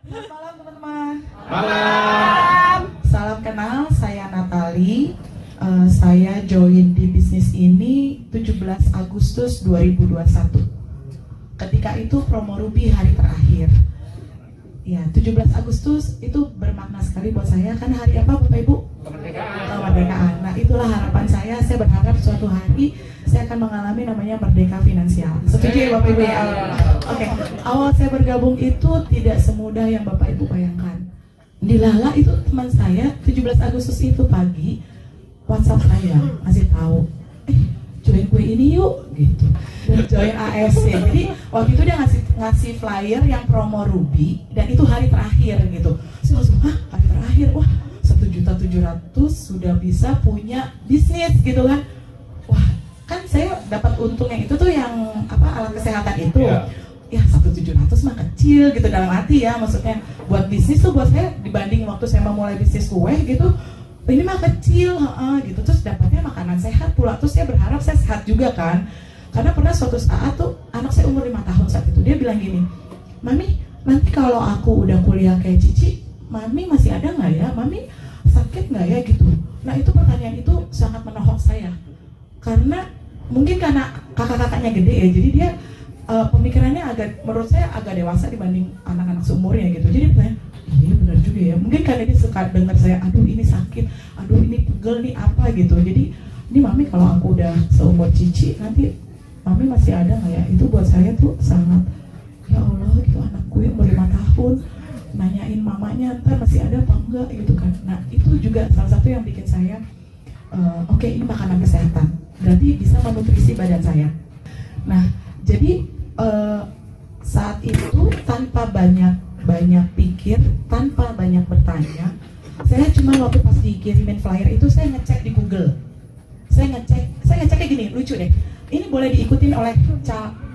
Selamat malam teman-teman. Malam. Salam kenal, saya Natali. Saya join di bisnis ini 17 Agustus 2021. Ketika itu promo Ruby hari terakhir. Ya, 17 Agustus itu bermakna sekali buat saya. Kan hari apa Bapak Ibu? Kemerdekaan. Nah, itulah harapan saya. Saya berharap suatu hari saya akan mengalami namanya merdeka finansial. Setuju ya Bapak Ibu ya? Oke. Awal saya bergabung itu tidak semudah yang Bapak Ibu bayangkan. Di Lala itu teman saya 17 Agustus itu pagi WhatsApp saya ngasih tahu, join gue ini yuk gitu. Dan join AFC. Jadi waktu itu dia ngasih flyer yang promo Ruby dan itu hari terakhir gitu. Saya langsung, hari terakhir, wah 1.700.000 sudah bisa punya bisnis gitu kan. Wah, kan saya dapat untung yang itu tuh yang alat kesehatan itu. Ya 1.700 mah kecil gitu dalam hati ya, maksudnya buat bisnis tuh buat saya dibanding waktu saya mau mulai bisnis kue gitu, ini mah kecil gitu. Terus dapatnya makanan sehat pula, terus saya berharap saya sehat juga kan, karena pernah suatu saat tuh anak saya umur 5 tahun saat itu, dia bilang gini, Mami nanti kalau aku udah kuliah kayak Cici, Mami masih ada nggak ya, Mami sakit nggak ya gitu. Nah itu pertanyaan itu sangat menohok saya, karena mungkin karena kakak-kakaknya gede ya, jadi dia pemikirannya menurut saya agak dewasa dibanding anak-anak seumurnya gitu. Jadi iya benar juga ya, mungkin karena dia suka dengar saya, aduh ini sakit, aduh ini pegel nih apa gitu. Jadi ini Mami kalau aku udah seumur Cici nanti Mami masih ada nggak ya. Itu buat saya tuh sangat, ya Allah gitu, anakku yang umur 5 tahun nanyain mamanya ntar masih ada apa enggak gitu kan. Nah itu juga salah satu yang bikin saya oke, ini makanan kesehatan berarti bisa menutrisi badan saya. Nah jadi saat itu tanpa banyak pikir, tanpa banyak bertanya, saya cuma waktu pas dikirimin flyer itu saya ngecek di Google. Saya ngeceknya gini, lucu deh. Ini boleh diikutin oleh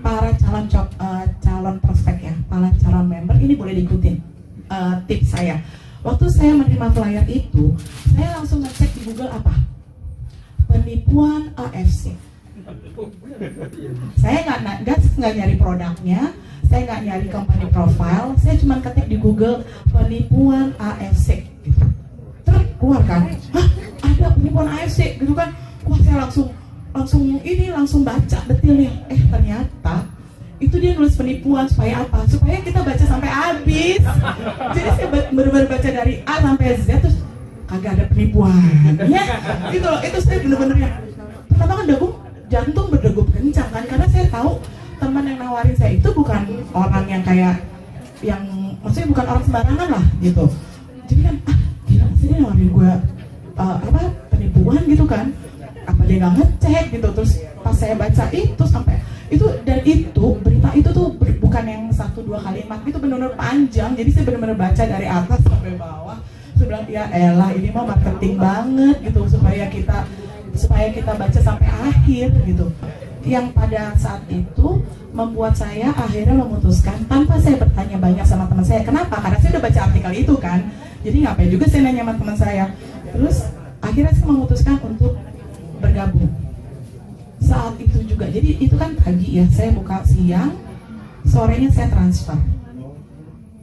para calon prospek ya, para calon member, ini boleh diikutin tips saya. Waktu saya menerima flyer itu, saya langsung ngecek di Google apa? Penipuan AFC. Saya nggak nyari produknya, saya nggak nyari company profile, saya cuma ketik di Google penipuan AFC gitu. Terus keluar kan, ada penipuan AFC gitu kan. Wah saya langsung baca detailnya. Ternyata itu dia nulis penipuan supaya apa? Supaya kita baca sampai habis. Jadi saya benar-benar baca dari A sampai Z terus kagak ada penipuan. Ya, gitu loh. Itu saya benar-benar ya. Pertama kan jantung berdegup kencang kan, karena saya tahu teman yang nawarin saya itu bukan orang yang kayak maksudnya bukan orang sembarangan lah gitu. Jadi kan gila sih dia nawarin gue penipuan gitu kan, apa dia nggak ngecek gitu. Terus pas saya baca itu sampai itu, dan itu berita itu tuh bukan yang 1-2 kalimat, itu benar-benar panjang. Jadi saya benar-benar baca dari atas sampai bawah. Saya bilang ya elah ini mah marketing banget gitu, supaya kita baca sampai akhir gitu. Yang pada saat itu membuat saya akhirnya memutuskan tanpa saya bertanya banyak sama teman saya. Kenapa? Karena saya udah baca artikel itu kan. Jadi ngapain juga saya nanya sama teman saya. Terus akhirnya saya memutuskan untuk bergabung. Saat itu juga, jadi itu kan pagi ya, saya buka siang, sorenya saya transfer.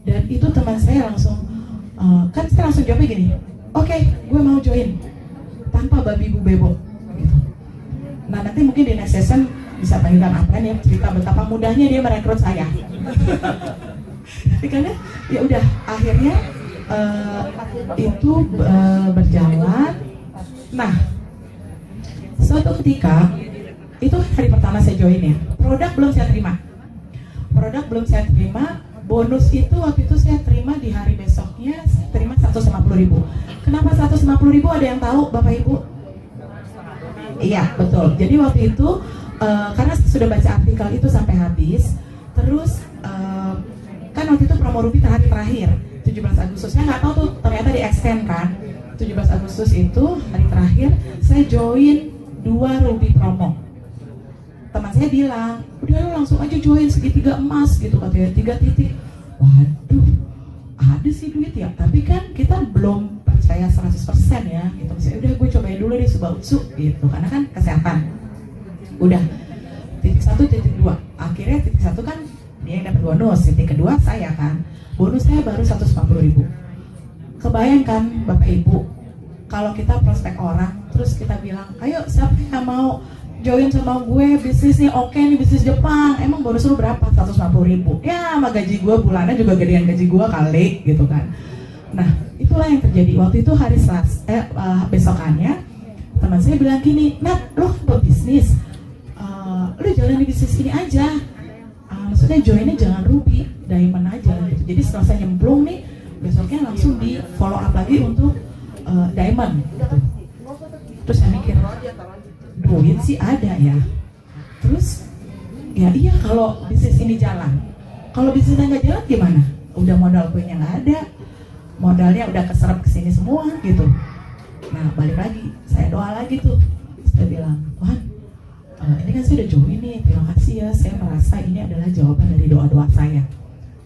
Dan itu teman saya langsung, kan saya langsung jawabnya gini, oke, gue mau join tanpa babi bu bebo gitu. Nah nanti mungkin di next session bisa panggilkan apa nih, cerita betapa mudahnya dia merekrut saya. Karena ya udah akhirnya itu berjalan. Nah suatu ketika itu hari pertama saya join ya, produk belum saya terima, bonus itu waktu itu saya terima di hari besoknya, terima 150.000. Kenapa 150.000, ada yang tahu Bapak Ibu? Iya betul, jadi waktu itu karena sudah baca artikel itu sampai habis. Terus kan waktu itu promo Ruby hari terakhir 17 Agustus, saya nggak tahu tuh ternyata di extend kan. 17 Agustus itu hari terakhir saya join 2 Ruby promo. Teman saya bilang, udah lo langsung aja join segitiga emas gitu katanya, 3 titik. Waduh, ada sih duit ya, tapi kan kita belum percaya 100% ya gitu. Saya udah gue cobain dulu deh Subautsu gitu, karena kan kesehatan. Udah, titik 1, titik 2. Akhirnya titik 1 kan dia yang dapat bonus, titik kedua saya kan. bonus saya baru 150.000. Kebayangkan Bapak Ibu, kalau kita prospek orang, terus kita bilang, ayo siapa yang mau join sama gue, bisnis nih, oke nih bisnis Jepang, emang bonus lu berapa? 150.000. Ya sama gaji gue bulannya juga gedean gaji gue kali gitu kan. Nah itulah yang terjadi. Waktu itu hari besokannya teman saya bilang gini, Nat, lo buat bisnis, lu jalani bisnis ini aja, maksudnya joinnya jangan Ruby, Diamond aja gitu. Jadi setelah saya nyemplung nih, besoknya langsung di follow up lagi untuk Diamond gitu. Terus saya mikir, duit sih ada ya. Terus ya iya kalau bisnis ini jalan. Kalau bisnisnya nggak jalan gimana? Udah modal punya nggak ada, modalnya udah keserap kesini semua gitu. Nah balik lagi, saya doa lagi tuh. Saya bilang, Tuhan, ini kan saya udah join nih, terima kasih ya. Saya merasa ini adalah jawaban dari doa-doa saya.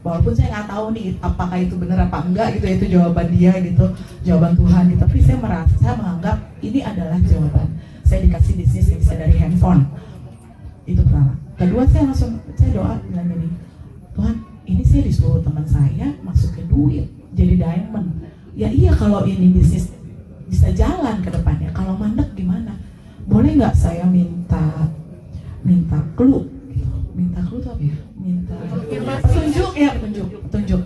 Walaupun saya nggak tahu nih apakah itu benar apa enggak gitu, itu jawaban dia gitu, jawaban Tuhan gitu. Tapi saya merasa menganggap ini adalah jawaban. Saya dikasih bisnis yang bisa dari handphone. Itu pertama. Kedua saya doa bilang gini, Tuhan, ini saya disuruh teman saya masukin duit jadi Diamond. Ya iya kalau ini bisnis bisa jalan ke depannya. Kalau mandek gimana? Boleh nggak saya minta clue? Minta clue itu apa ya? Minta petunjuk ya, petunjuk.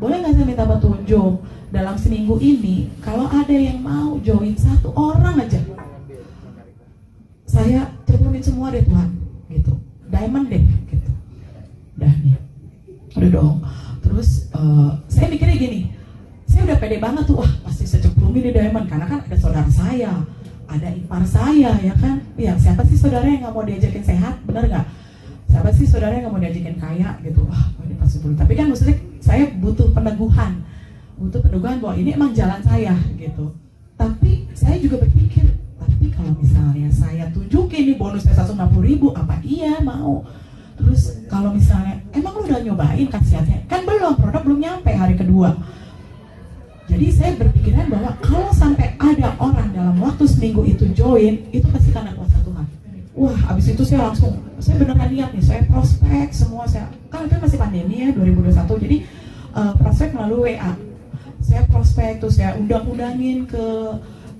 Boleh nggak saya minta petunjuk dalam seminggu ini? Kalau ada yang mau join 1 orang aja, saya terpenuhi semua deh Tuhan, gitu. Diamond deh, gitu. Dah nih, udah dong. Terus saya mikirnya gini, saya udah pede banget tuh, wah pasti secemplungin di Diamond karena kan ada saudara saya, ada ipar saya, ya kan? Ya siapa sih saudara yang nggak mau diajakin sehat, bener nggak? Siapa sih saudara yang nggak mau diajakin kaya, gitu? Wah ini pasti dulu. Tapi kan maksudnya saya butuh peneguhan bahwa ini emang jalan saya, gitu. Tapi saya juga berpikir, tapi kalau misalnya saya tunjukin nih bonusnya 150.000, apa iya mau? Terus kalau misalnya, emang lu udah nyobain khasiatnya? Kan belum, produk belum nyampe hari kedua. Jadi saya berpikiran bahwa kalau sampai ada orang dalam waktu seminggu itu join, itu pasti karena kuasa Tuhan. Wah, abis itu saya beneran niat nih, saya prospek semua, kan itu masih pandemi ya, 2021, jadi prospek melalui WA. Saya prospek, terus saya undang-undangin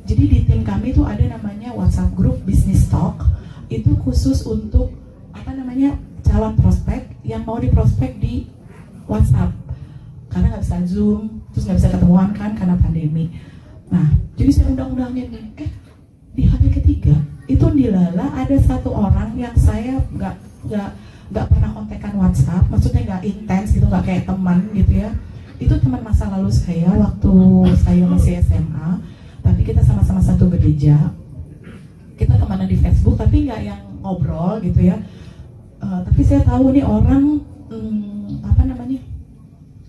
jadi di tim kami itu ada namanya WhatsApp group Business Talk, itu khusus untuk calon prospek yang mau diprospek di WhatsApp. Karena nggak bisa Zoom, terus nggak bisa ketemuan kan karena pandemi. Nah, jadi saya undang-undangin nih. Di hari ketiga itu dilala ada 1 orang yang saya nggak pernah kontekan WhatsApp, maksudnya nggak intens gitu, nggak kayak teman gitu ya. Itu teman masa lalu saya waktu saya masih SMA, tapi kita sama-sama satu gereja. Kita temenan di Facebook, tapi nggak yang ngobrol gitu ya. Tapi saya tahu nih orang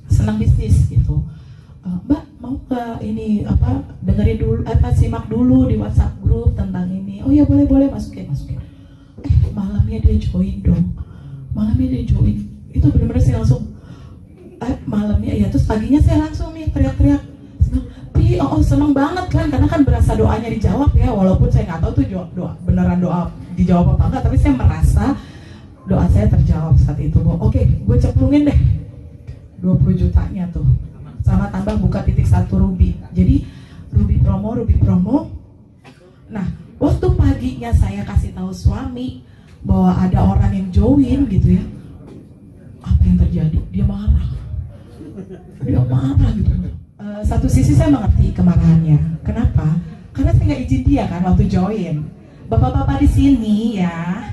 senang bisnis gitu. Mbak mau ke ini dengerin dulu, simak dulu di WhatsApp grup tentang ini. Oh ya boleh masukin. Malamnya dia join dong. Itu benar-benar saya langsung malamnya ya, terus paginya saya langsung nih teriak-teriak. Seneng banget kan, karena kan berasa doanya dijawab ya, walaupun saya nggak tahu tuh beneran doa dijawab apa enggak, tapi saya merasa doa saya terjawab saat itu. Oke, gue cemplungin deh 20 jutanya tuh, sama tambah buka titik 1 Ruby. Jadi Ruby promo. Nah, waktu paginya saya kasih tahu suami bahwa ada orang yang join gitu ya, apa yang terjadi? Dia marah gitu. Satu sisi saya mengerti kemarahannya. Kenapa? Karena saya nggak izin dia kan waktu join. Bapak-bapak di sini ya,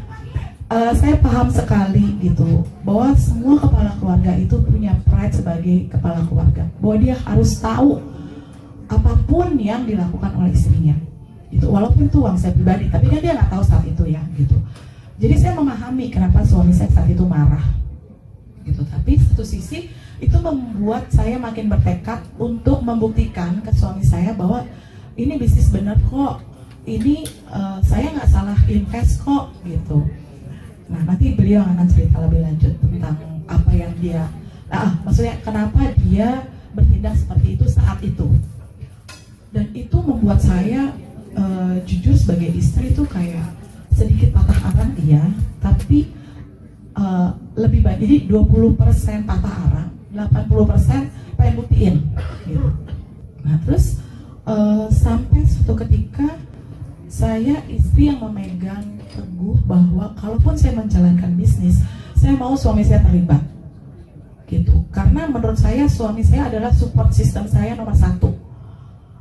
saya paham sekali gitu bahwa semua kepala keluarga itu punya pride sebagai kepala keluarga, bahwa dia harus tahu apapun yang dilakukan oleh istrinya. Itu walaupun itu uang saya pribadi, tapi kan dia nggak tahu saat itu ya gitu. Jadi saya memahami kenapa suami saya saat itu marah gitu. Tapi satu sisi itu membuat saya makin bertekad untuk membuktikan ke suami saya bahwa ini bisnis bener kok, ini saya nggak salah invest kok gitu. Nah nanti beliau akan cerita lebih lanjut tentang apa yang dia, maksudnya kenapa dia bertindak seperti itu saat itu. Dan itu membuat saya jujur sebagai istri itu kayak sedikit patah arang iya, tapi lebih baik, jadi 20% patah arang, 80% pengen buktiin gitu. Nah terus sampai suatu ketika saya istri yang memegang teguh bahwa kalaupun saya menjalankan bisnis, saya mau suami saya terlibat gitu, karena menurut saya suami saya adalah support system saya nomor 1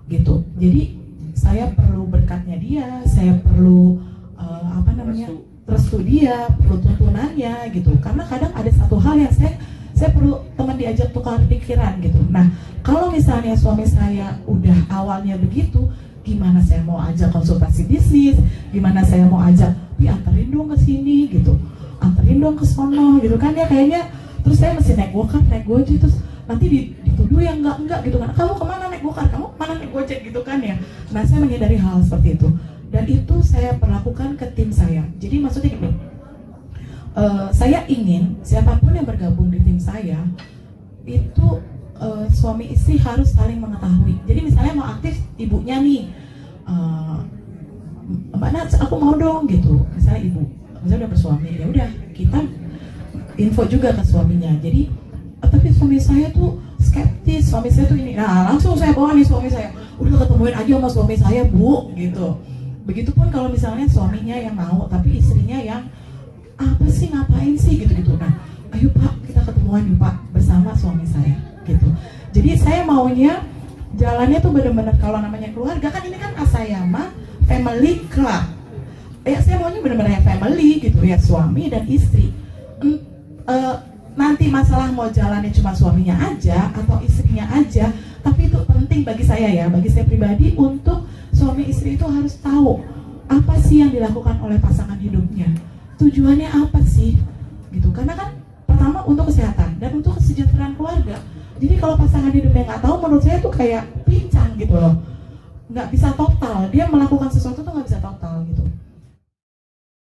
gitu. Jadi saya perlu berkatnya dia, saya perlu restu dia, perlu tuntunannya gitu. Karena kadang ada satu hal yang saya perlu teman diajak tukar pikiran gitu. Nah, kalau misalnya suami saya udah awalnya begitu, gimana saya mau ajak konsultasi bisnis, gimana saya mau ajak, anterin dong ke sini gitu, anterin dong ke sono gitu kan ya, kayaknya terus saya mesti naik gojek terus nanti dituduh yang enggak gitu kan, kamu kemana naik gokar, kamu mana naik gojek gitu kan ya. Nah saya menghindari hal seperti itu, dan itu saya perlakukan ke tim saya. Jadi maksudnya gini, saya ingin siapapun yang bergabung di tim saya itu suami istri harus saling mengetahui. Jadi misalnya mau aktif ibunya nih, Mbak Nats aku mau dong gitu, misalnya ibu misalnya udah bersuami, ya udah kita info juga ke suaminya. Jadi tapi suami saya tuh skeptis, suami saya tuh ini, nah langsung saya bawa nih suami saya, udah ketemuin aja sama suami saya bu gitu. Begitupun kalau misalnya suaminya yang mau tapi istrinya yang apa sih, ngapain sih gitu-gitu. Nah ayo pak kita ketemuan yuk pak bersama suami saya gitu. Jadi saya maunya jalannya tuh bener-bener, kalau namanya keluarga kan ini kan Asayama Family Club ya, saya maunya bener-bener family gitu ya, suami dan istri. Nanti masalah mau jalannya cuma suaminya aja atau istrinya aja, tapi itu penting bagi saya ya, bagi saya pribadi, untuk suami istri itu harus tahu apa sih yang dilakukan oleh pasangan hidupnya, tujuannya apa sih gitu. Karena kan pertama untuk kesehatan dan untuk kesejahteraan keluarga. Jadi kalau pasangan hidupnya nggak tahu, menurut saya tuh kayak pincang gitu loh, nggak bisa total, dia melakukan sesuatu